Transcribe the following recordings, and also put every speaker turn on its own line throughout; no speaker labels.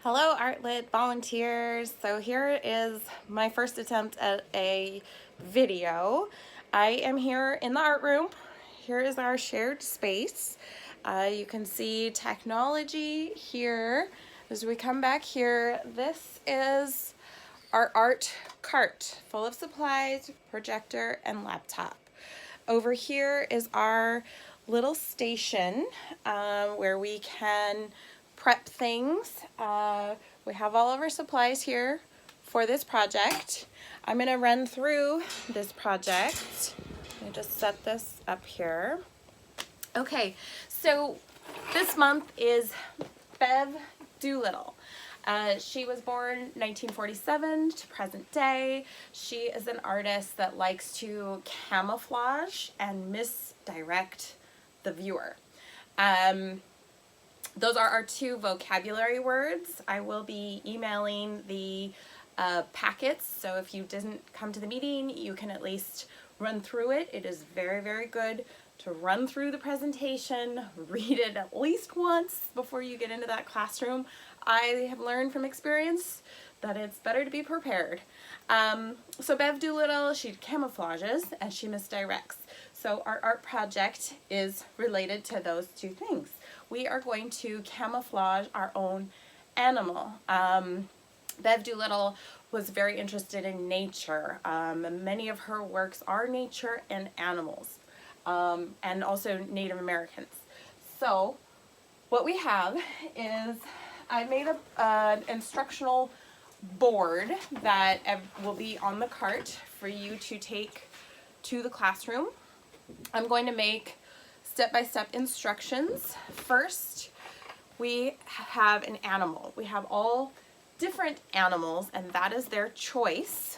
Hello, Art Lit volunteers. So here is my first attempt at a video. I am here in the art room. Here is our shared space. You can see technology here. As we come back here, this is our art cart full of supplies, projector, and laptop. Over here is our little station where we can prep things. We have all of our supplies here for this project. I'm going to run through this project. Let me just set this up here. Okay, so this month is Bev Doolittle. She was born 1947 to present day. She is an artist that likes to camouflage and misdirect the viewer. Those are our two vocabulary words. I will be emailing the packets, so if you didn't come to the meeting, you can at least run through it. It is very, very good to run through the presentation, read it at least once before you get into that classroom. I have learned from experience that it's better to be prepared. So Bev Doolittle, she camouflages and she misdirects. So our art project is related to those two things. We are going to camouflage our own animal. Bev Doolittle was very interested in nature. Many of her works are nature and animals, and also Native Americans. So what we have is I made an instructional board that will be on the cart for you to take to the classroom. I'm going to make step-by-step instructions. First, we have an animal. We have all different animals, and that is their choice.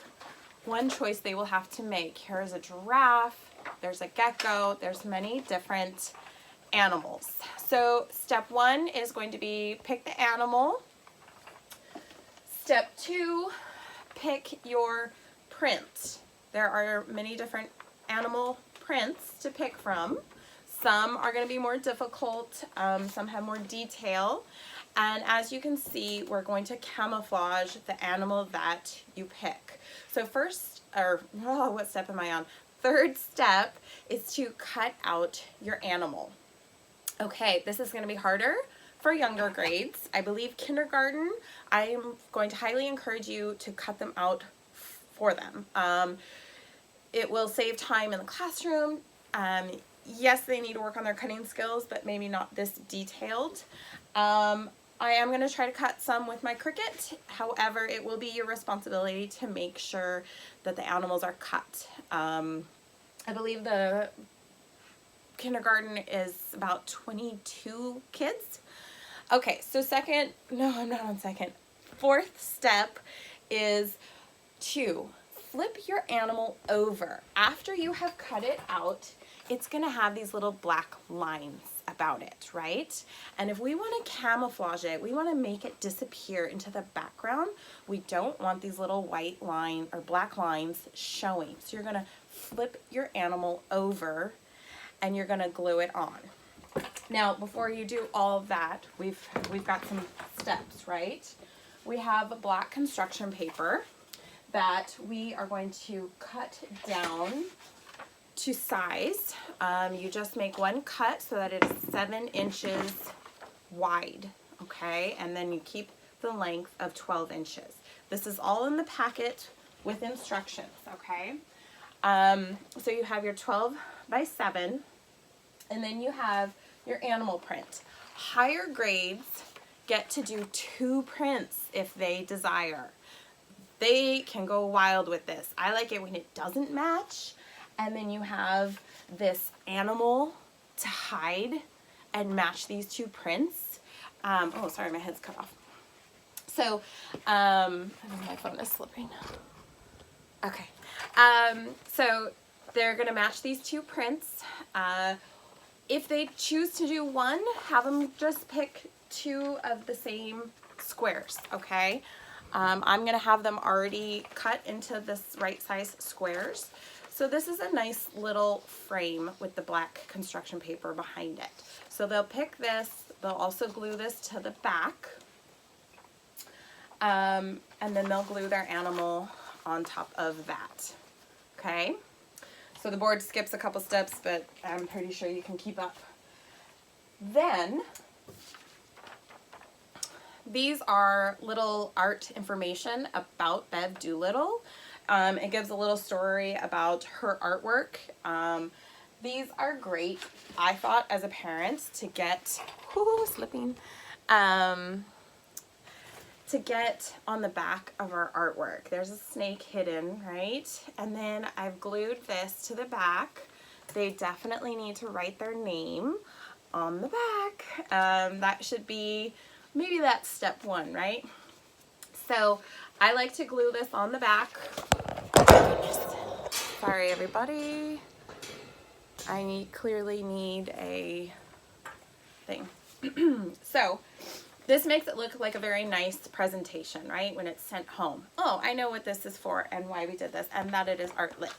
One choice they will have to make. Here's a giraffe, there's a gecko, there's many different animals. So step one is going to be pick the animal. Step two, pick your print. There are many different animal prints to pick from. Some are going to be more difficult, some have more detail, and as you can see, we're going to camouflage the animal that you pick. So what step am I on? Third step is to cut out your animal. Okay, this is going to be harder for younger grades. I believe kindergarten, I am going to highly encourage you to cut them out for them. It will save time in the classroom. Yes, they need to work on their cutting skills, but maybe not this detailed. I am going to try to cut some with my Cricut. However, it will be your responsibility to make sure that the animals are cut. I believe the kindergarten is about 22 kids. Okay, so fourth step is to flip your animal over. After you have cut it out, it's going to have these little black lines about it, right? And if we want to camouflage it, we want to make it disappear into the background. We don't want these little white line or black lines showing. So you're going to flip your animal over and you're going to glue it on. Now, before you do all of that, we've got some steps, right? We have a black construction paper that we are going to cut down to size. You just make one cut so that it is 7 inches wide, okay? And then you keep the length of 12 inches. This is all in the packet with instructions, okay? So you have your 12 by 7, and then you have your animal print. Higher grades get to do 2 prints if they desire. They can go wild with this. I like it when it doesn't match, and then you have this animal to hide and match these 2 prints. Oh, sorry, my head's cut off. So, I think my phone is slipping. Okay. So they're going to match these 2 prints. If they choose to do one, have them just pick 2 of the same squares, okay? I'm going to have them already cut into this right size squares. So this is a nice little frame with the black construction paper behind it. So they'll pick this, they'll also glue this to the back. and then they'll glue their animal on top of that. Okay, so the board skips a couple steps, but I'm pretty sure you can keep up. Then these are little art information about Bev Doolittle. It gives a little story about her artwork. These are great, I thought, as a parent to get, to get on the back of our artwork. There's a snake hidden, right? And then I've glued this to the back. They definitely need to write their name on the back. That should be, maybe that's step one, right? So I like to glue this on the back. Sorry, everybody. I clearly need a thing. So this makes it look like a very nice presentation, right? When it's sent home. Oh, I know what this is for and why we did this, and that it is Art Lit.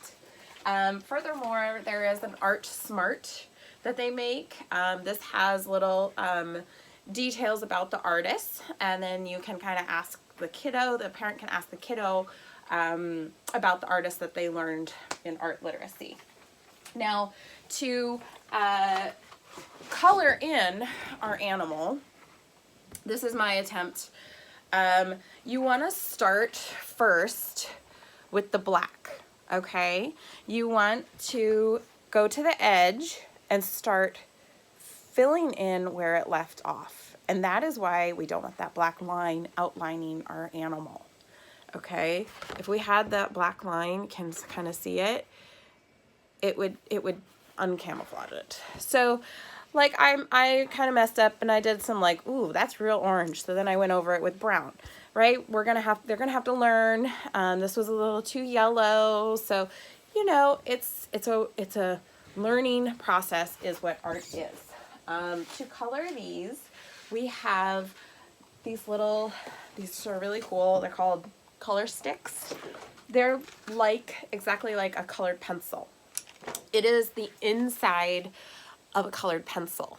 Furthermore, there is an Art Smart that they make. This has little details about the artist, and then you can kind of ask the kiddo, the parent can ask the kiddo about the artist that they learned in art literacy. Now, to color in our animal, this is my attempt. You want to start first with the black, okay? You want to go to the edge and start filling in where it left off. And that is why we don't want that black line outlining our animal, okay? If we had that black line, can kind of see it, it would uncamouflage it. So like I kind of messed up and I did some like, ooh, that's real orange. So then I went over it with brown, right? They're gonna have to learn. This was a little too yellow. So, you know, it's a learning process is what art is. To color these, we have these are really cool. They're called color sticks. They're exactly like a colored pencil. It is the inside of a colored pencil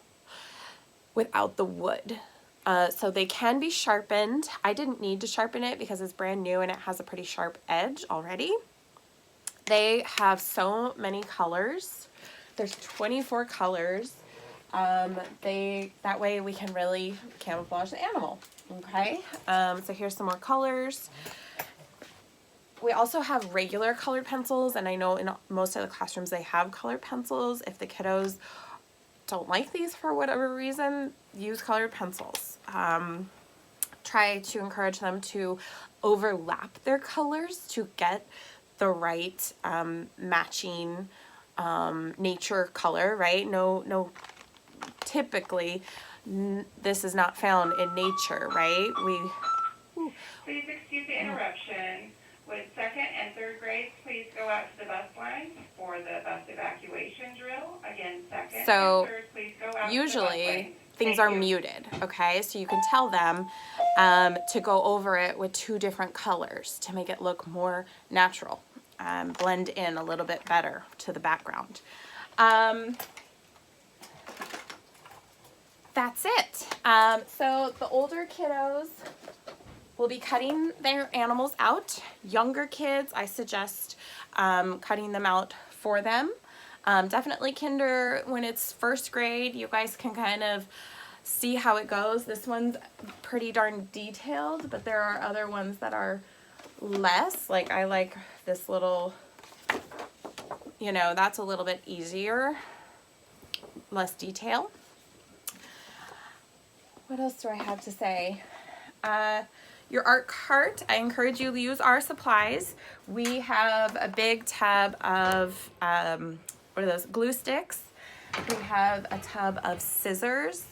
without the wood. So they can be sharpened. I didn't need to sharpen it because it's brand new and it has a pretty sharp edge already. They have so many colors. There's 24 colors. That way we can really camouflage the animal. Okay. So here's some more colors. We also have regular colored pencils, and I know in most of the classrooms they have colored pencils. If the kiddos don't like these for whatever reason, use colored pencils. Try to encourage them to overlap their colors to get the right matching nature color, right? No, typically this is not found in nature, right?
Please excuse the interruption. Would second and third grades please go out to the bus lines for the bus evacuation drill? Again, second and third, please go out to the bus lines.
Usually things are muted, okay? So you can tell them to go over it with two different colors to make it look more natural, blend in a little bit better to the background. That's it. So the older kiddos will be cutting their animals out. Younger kids, I suggest cutting them out for them. Definitely kinder, when it's first grade, you guys can kind of see how it goes. This one's pretty darn detailed, but there are other ones that are less. Like I like this little, you know, that's a little bit easier, less detail. What else do I have to say? Your art cart, I encourage you to use our supplies. We have a big tub of, what are those, glue sticks. We have a tub of scissors.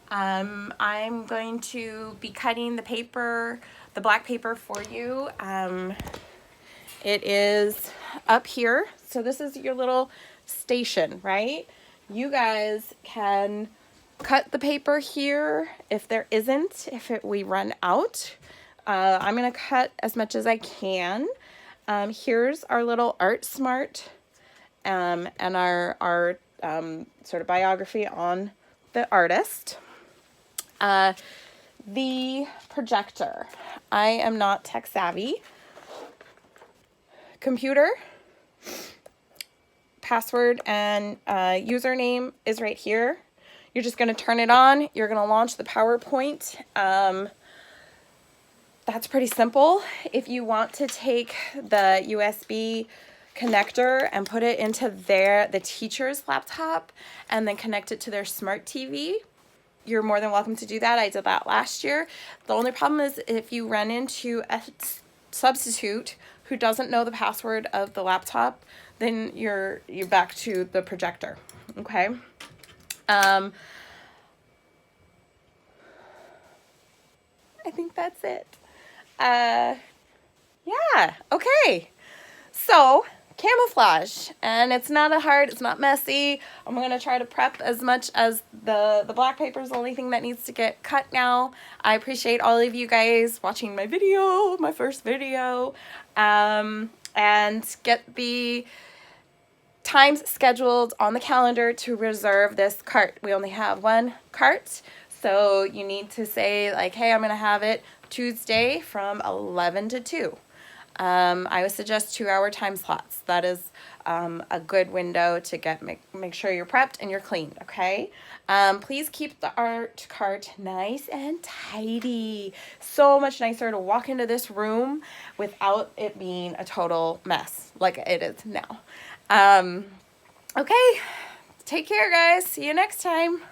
I'm going to be cutting the paper, the black paper for you. It is up here. So this is your little station, right? You guys can cut the paper here if there isn't, we run out. I'm going to cut as much as I can. Here's our little Art Smart and our sort of biography on the artist. the projector. I am not tech savvy. Computer, password, and username is right here. You're just going to turn it on. You're going to launch the PowerPoint. That's pretty simple. If you want to take the USB connector and put it into the teacher's laptop and then connect it to their smart TV, you're more than welcome to do that. I did that last year. The only problem is if you run into a substitute who doesn't know the password of the laptop, then you're back to the projector. Okay. I think that's it. Yeah, okay. So, camouflage, and it's not it's not messy. I'm gonna try to prep as much as the black paper is the only thing that needs to get cut now. I appreciate all of you guys watching my video, my first video, and get the times scheduled on the calendar to reserve this cart. We only have one cart, so you need to say like, hey, I'm gonna have it Tuesday from 11 to 2. I would suggest 2-hour time slots. That is a good window to make sure you're prepped and you're cleaned, okay? Please keep the art cart nice and tidy. So much nicer to walk into this room without it being a total mess like it is now. Okay, take care, guys. See you next time.